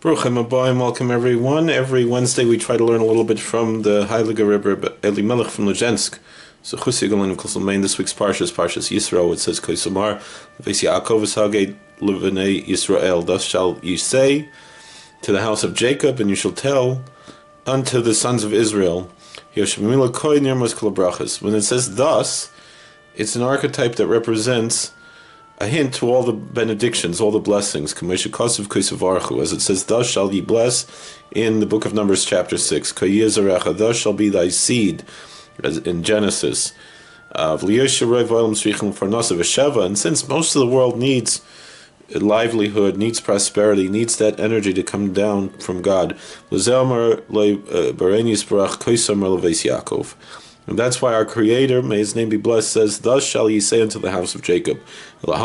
Baruchim Abayim, welcome everyone. Every Wednesday we try to learn a little bit from the Hasidic Rebbe Elimelech from Lezhensk. So this week's Parshas Yisro, it says Koisomar, Ves Yaakov Hagei Levenei Yisrael. Thus shall ye say to the house of Jacob, and you shall tell unto the sons of Israel. When it says thus, it's an archetype that represents a hint to all the benedictions, all the blessings. As it says, thus shall ye bless in the book of Numbers chapter 6. Thus shall be thy seed, as in Genesis. And since most of the world needs livelihood, needs prosperity, needs that energy to come down from God, and that's why our Creator, may His name be blessed, says, thus shall ye say unto the house of Jacob. That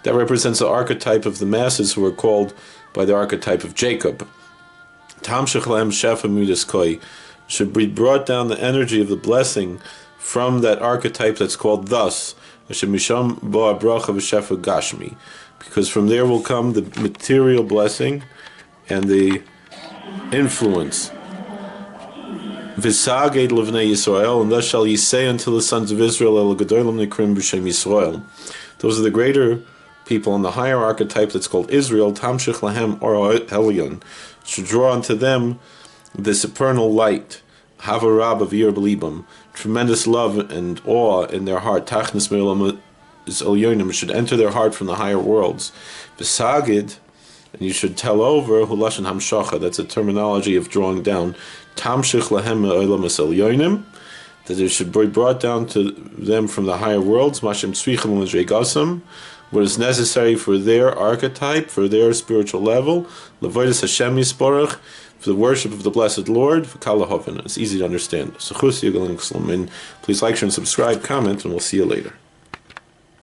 represents the archetype of the masses who are called by the archetype of Jacob. Should be brought down the energy of the blessing from that archetype that's called thus. Because from there will come the material blessing and the influence. V'saged levnei Yisrael, and thus shall ye say unto the sons of Israel, El Gedolim Nikrim b'Shem Yisrael. Those are the greater people in the higher archetype that's called Israel. Tamshich lahem or Elyon, should draw unto them the supernal light. Havarab of Yir B'libam, tremendous love and awe in their heart. Tachnis me'olam is Elyonim, should enter their heart from the higher worlds. V'saged, and you should tell over Hulashon Hamshacha, that's a terminology of drawing down. Tamshich lahem me'olam es Elyonim, that it should be brought down to them from the higher worlds. Mashem tzrichim l'dreigasam, what is necessary for their archetype, for their spiritual level. Levodas Hashem Yisborach, for the worship of the blessed Lord. For Kalahoven, it's easy to understand. So please like, share, and subscribe, comment, and we'll see you later.